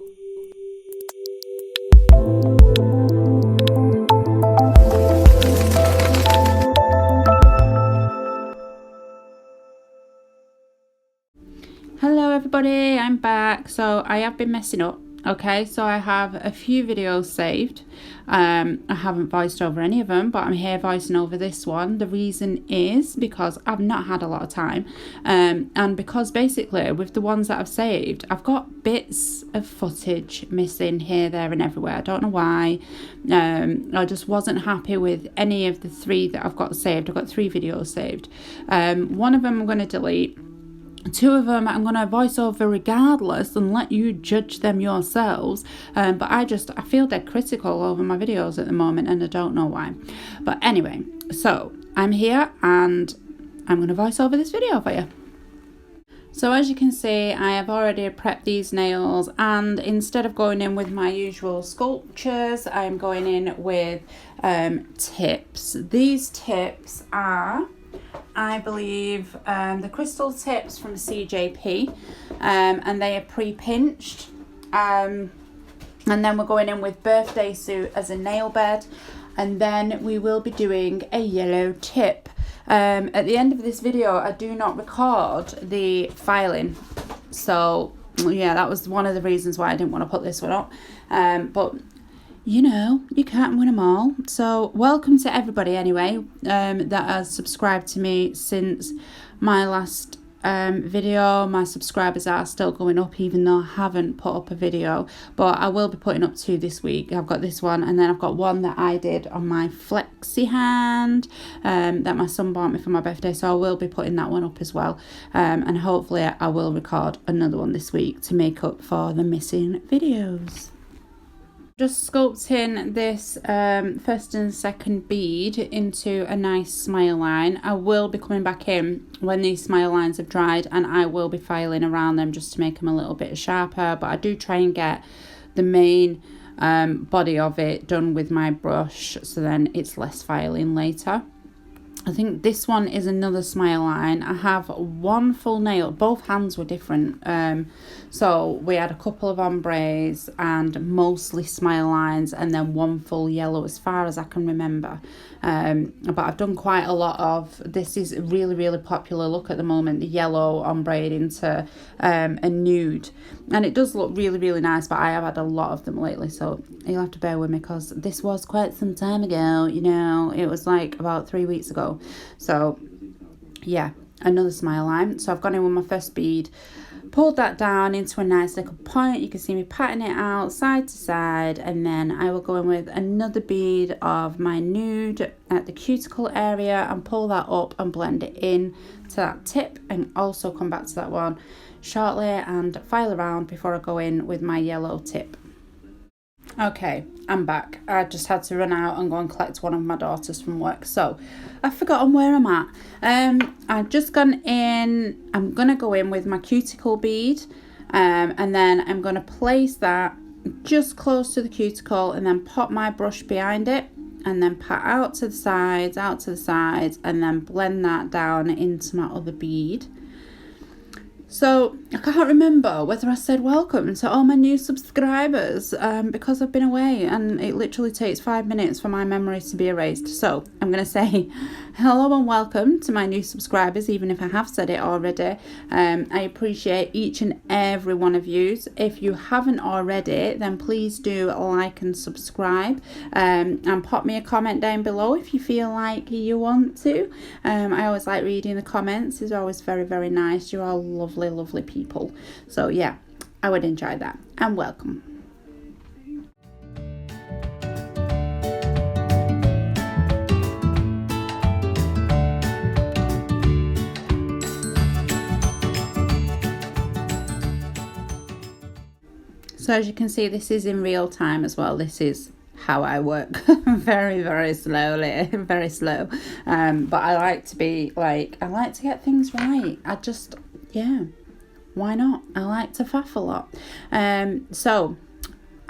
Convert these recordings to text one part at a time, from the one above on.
Hello everybody, I'm back. So I have been messing up. Okay, so I have a few videos saved. I haven't voiced over any of them, but I'm here voicing over this one. The reason is because I've not had a lot of time, and because basically with the ones that I've saved, I've got bits of footage missing here, there and everywhere. I don't know why. I just wasn't happy with any of the 3 that I've got saved. I've got 3 videos saved. One of them I'm going to delete. 2 of them I'm going to voice over regardless and let you judge them yourselves, but I feel dead critical over my videos at the moment and I don't know why. But anyway, so I'm here and I'm going to voice over this video for you. So as you can see, I have already prepped these nails, and instead of going in with my usual sculptures, I'm going in with tips. These tips are, I believe, the crystal tips from CJP, and they are pre-pinched, and then we're going in with birthday suit as a nail bed, and then we will be doing a yellow tip. At the end of this video, I do not record the filing, so yeah, that was one of the reasons why I didn't want to put this one up, but you know, you can't win them all. So welcome to everybody anyway, that has subscribed to me since my last video. My subscribers are still going up even though I haven't put up a video, but I will be putting up 2 this week. I've got this one, and then I've got one that I did on my flexi hand that my son bought me for my birthday, so I will be putting that one up as well, and hopefully I will record another one this week to make up for the missing videos. Just sculpting this first and second bead into a nice smile line. I will be coming back in when these smile lines have dried, and I will be filing around them just to make them a little bit sharper, but I do try and get the main body of it done with my brush, so then it's less filing later. I think this one is another smile line. I have one full nail. Both hands were different. So we had a couple of ombres and mostly smile lines, and then one full yellow as far as I can remember. But I've done quite a lot of, this is a really, really popular look at the moment, the yellow ombre into a nude. And it does look really, really nice, but I have had a lot of them lately, so you'll have to bear with me because this was quite some time ago, you know. It was like about 3 weeks ago. So yeah, another smile line. So I've gone in with my first bead, pulled that down into a nice little point. You can see me patting it out side to side, and then I will go in with another bead of my nude at the cuticle area and pull that up and blend it in to that tip, and also come back to that one shortly and file around before I go in with my yellow tip. Okay, I'm back. I just had to run out and go and collect one of my daughters from work, so I've forgotten where I'm at. I've just gone in. I'm gonna go in with my cuticle bead, and then I'm gonna place that just close to the cuticle, and then pop my brush behind it, and then pat out to the sides, and then blend that down into my other bead. So I can't remember whether I said welcome to all my new subscribers, because I've been away and it literally takes 5 minutes for my memory to be erased. So I'm going to say hello and welcome to my new subscribers, even if I have said it already. I appreciate each and every one of you. If you haven't already, then please do like and subscribe, and pop me a comment down below if you feel like you want to. I always like reading the comments. It's always very, very nice. You're all lovely people, so yeah, I would enjoy that, and welcome. So as you can see, this is in real time as well. This is how I work. very slowly, very slow, but I like to be like, I like to get things right. Yeah, why not? I like to faff a lot. So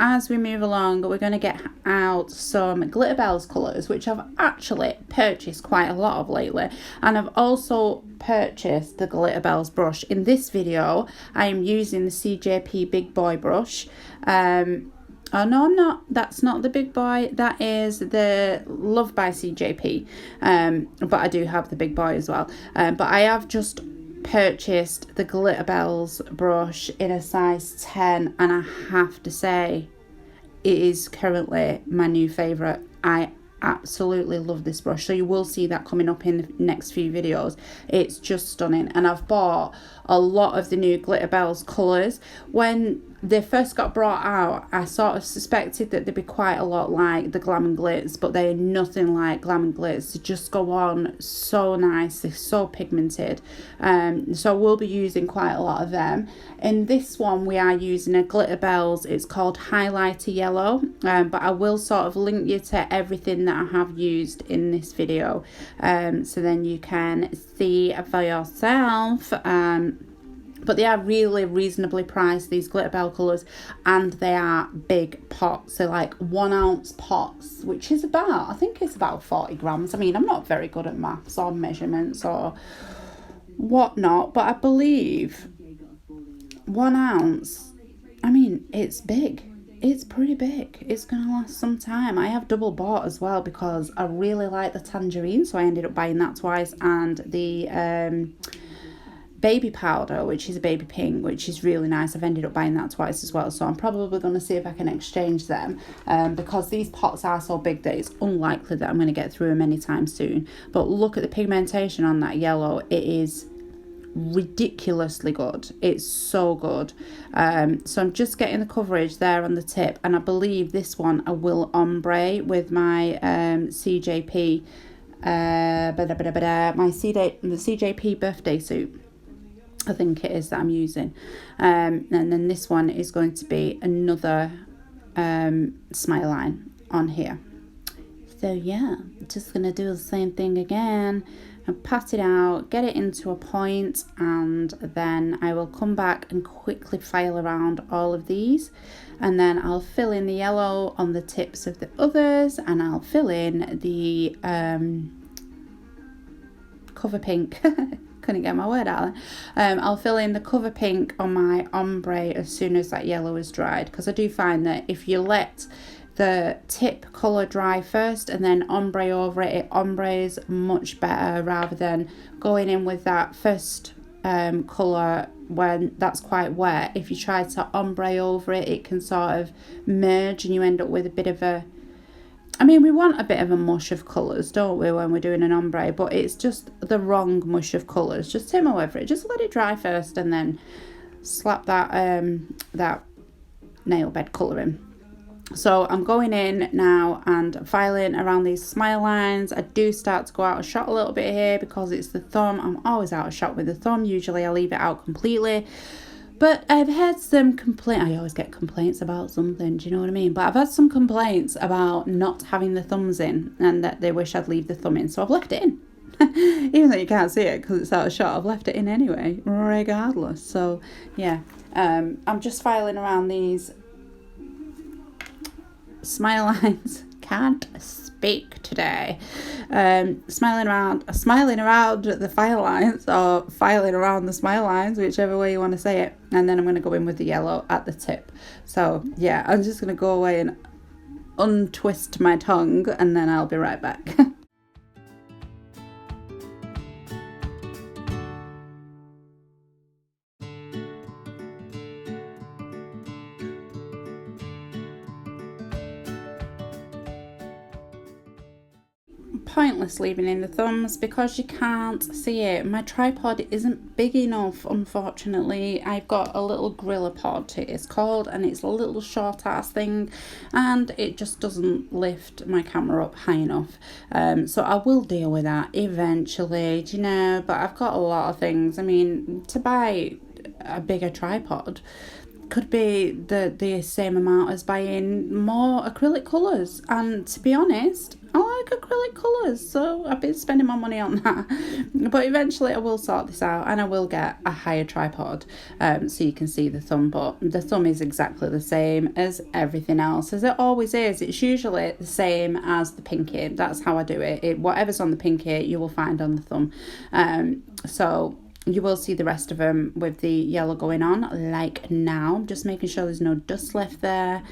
as we move along, we're going to get out some Glitterbells colours, which I've actually purchased quite a lot of lately. And I've also purchased the Glitterbells brush. In this video, I am using the CJP Big Boy brush. Oh, no, I'm not. That's not the Big Boy. That is the Love by CJP. But I do have the Big Boy as well. But I have just purchased the Glitterbells brush in a size 10. And I have to say, it is currently my new favourite. I absolutely love this brush, so you will see that coming up in the next few videos. It's just stunning, and I've bought a lot of the new Glitterbells colours. When they first got brought out, I sort of suspected that they'd be quite a lot like the Glam and Glitz, but they're nothing like Glam and Glitz. They just go on so nice, they're so pigmented. So we'll be using quite a lot of them. In this one, we are using a Glitterbells, it's called Highlighter Yellow, but I will sort of link you to everything that I have used in this video, so then you can see for yourself. But they are really reasonably priced, these Glitterbell colours, and they are big pots. They're like 1 ounce pots, which is about, I think it's about 40 grams. I mean, I'm not very good at maths or measurements or whatnot, but I believe 1 ounce, I mean, it's big. It's pretty big. It's going to last some time. I have double bought as well because I really like the tangerine, so I ended up buying that twice, and the baby powder, which is a baby pink, which is really nice. I've ended up buying that twice as well, so I'm probably going to see if I can exchange them, because these pots are so big that it's unlikely that I'm going to get through them anytime soon. But look at the pigmentation on that yellow. It is ridiculously good. It's so good. So I'm just getting the coverage there on the tip, and I believe this one I will ombre with my CJP the CJP birthday suit, I think it is, that I'm using. And then this one is going to be another smile line on here. So yeah, just gonna do the same thing again and pat it out, get it into a point, and then I will come back and quickly file around all of these, and then I'll fill in the yellow on the tips of the others, and I'll fill in the cover pink. Couldn't get my word out. I'll fill in the cover pink on my ombre as soon as that yellow is dried, because I do find that if you let the tip colour dry first and then ombre over it, it ombres much better rather than going in with that first colour when that's quite wet. If you try to ombre over it, it can sort of merge and you end up with a bit of a, I mean, we want a bit of a mush of colours, don't we, when we're doing an ombre, but it's just the wrong mush of colours. Just simmer over it, just let it dry first and then slap that that nail bed colour in. So I'm going in now and filing around these smile lines. I do start to go out of shot a little bit here because it's the thumb. I'm always out of shot with the thumb. Usually I leave it out completely. But I've had some complaints. I always get complaints about something, do you know what I mean? But I've had some complaints about not having the thumbs in and that they wish I'd leave the thumb in. So I've left it in. Even though you can't see it because it's out of shot, I've left it in anyway, regardless. So yeah, I'm just filing around these smile lines. Can't speak today. Smiling around the file lines, or filing around the smile lines, whichever way you want to say it. And then I'm going to go in with the yellow at the tip. So yeah, I'm just going to go away and untwist my tongue, and then I'll be right back. Pointless leaving in the thumbs because you can't see it. My tripod isn't big enough, unfortunately. I've got a little gorilla pod, it's called, and it's a little short ass thing, and it just doesn't lift my camera up high enough. So I will deal with that eventually, do you know, but I've got a lot of things. I mean, to buy a bigger tripod, could be the same amount as buying more acrylic colours. And to be honest, I like acrylic colours, so I've been spending my money on that. But eventually I will sort this out, and I will get a higher tripod so you can see the thumb. But the thumb is exactly the same as everything else, as it always is. It's usually the same as the pinky. That's how I do it. Whatever's on the pinky you will find on the thumb. So you will see the rest of them with the yellow going on, like now. Just making sure there's no dust left there.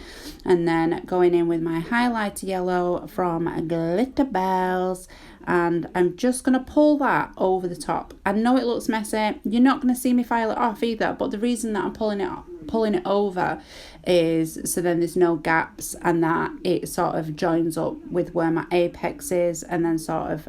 And then going in with my highlighter yellow from Glitterbells. And I'm just going to pull that over the top. I know it looks messy. You're not going to see me file it off either. But the reason that I'm pulling it over is so then there's no gaps, and that it sort of joins up with where my apex is, and then sort of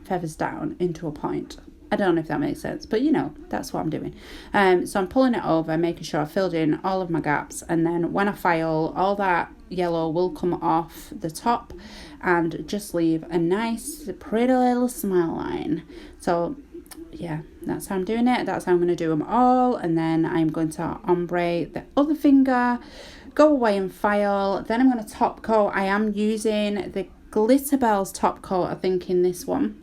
feathers down into a point. I don't know if that makes sense, but you know, that's what I'm doing. So I'm pulling it over, making sure I filled in all of my gaps, and then when I file, all that yellow will come off the top and just leave a nice pretty little smile line. So yeah, that's how I'm doing it. That's how I'm going to do them all. And then I'm going to ombre the other finger, go away and file. Then I'm going to top coat. I am using the Glitterbells top coat, I think, in this one.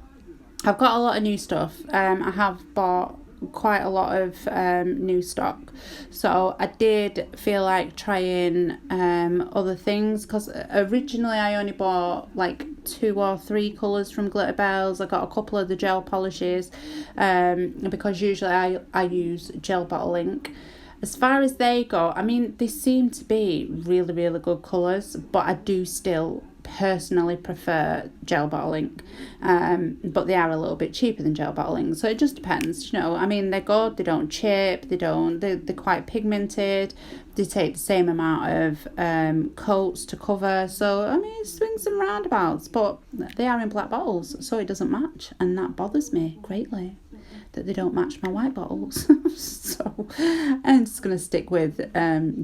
I've got a lot of new stuff. I have bought quite a lot of new stock, so I did feel like trying other things, because originally I only bought like 2 or 3 colours from Glitterbells. I got a couple of the gel polishes because usually I use gel bottle ink. As far as they go, I mean, they seem to be really, really good colours, but I do still personally prefer gel bottle ink, but they are a little bit cheaper than gel bottle ink, so it just depends, you know. I mean, they're good, they don't chip, they're quite pigmented, they take the same amount of coats to cover, so I mean, it swings and roundabouts, but they are in black bottles, so it doesn't match, and that bothers me greatly, that they don't match my white bottles. So I'm just going to stick with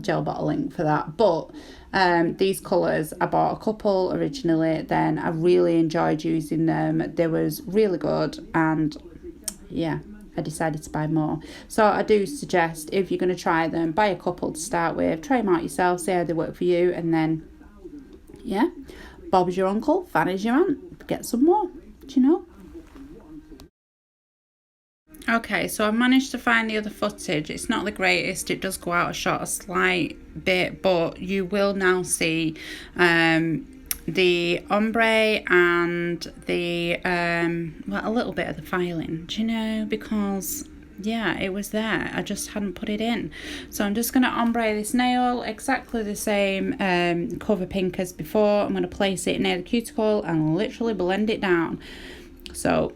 gel bottle ink for that. But these colours, I bought a couple originally, then I really enjoyed using them. They was really good, and yeah, I decided to buy more. So I do suggest, if you're going to try them, buy a couple to start with, try them out yourself, see how they work for you, and then yeah, Bob's your uncle, Fanny's your aunt, get some more, do you know? Okay, so I've managed to find the other footage. It's not the greatest, it does go out of shot a slight bit, but you will now see the ombre and the well, a little bit of the filing, do you know, because yeah, it was there, I just hadn't put it in. So I'm just going to ombre this nail exactly the same cover pink as before. I'm going to place it near the cuticle and literally blend it down. So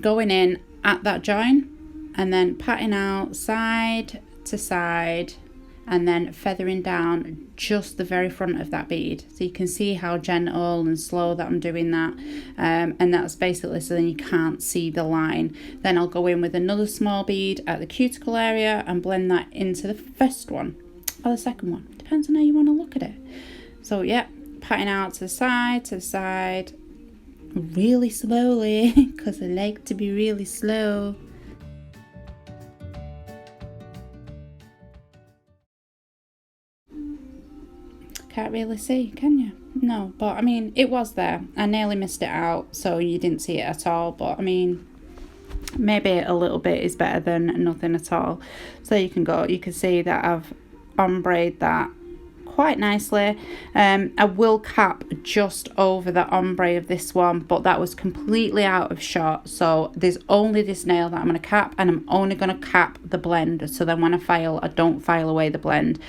going in at that join and then patting out side to side and then feathering down just the very front of that bead, so you can see how gentle and slow that I'm doing that, and that's basically so then you can't see the line. Then I'll go in with another small bead at the cuticle area and blend that into the first one or the second one, depends on how you want to look at it. So yeah, patting out to the side really slowly, because I like to be really slow. Can't really see, can you? No, but I mean, it was there. I nearly missed it out, so you didn't see it at all, but I mean, maybe a little bit is better than nothing at all. So you can see that I've ombreed that quite nicely. I will cap just over the ombre of this one, but that was completely out of shot, so there's only this nail that I'm going to cap, and I'm only going to cap the blend, so then when I file, I don't file away the blend,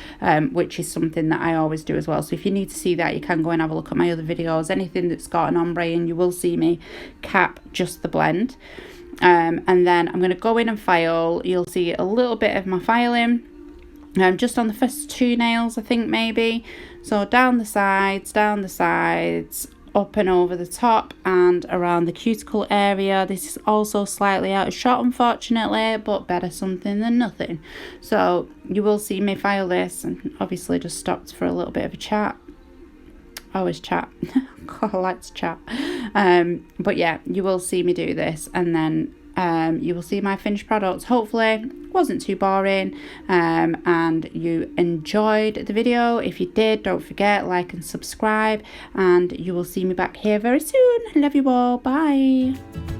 which is something that I always do as well. So if you need to see that, you can go and have a look at my other videos. Anything that's got an ombre, and you will see me cap just the blend. And then I'm going to go in and file. You'll see a little bit of my filing just on the first 2 nails, I think, maybe. So down the sides, up and over the top and around the cuticle area. This is also slightly out of shot, unfortunately, but better something than nothing. So you will see me file this, and obviously just stopped for a little bit of a chat. I always chat. God, I like to chat. But yeah, you will see me do this, and then you will see my finished products. Hopefully it wasn't too boring, and you enjoyed the video. If you did, don't forget, like and subscribe, and you will see me back here very soon. Love you all. Bye.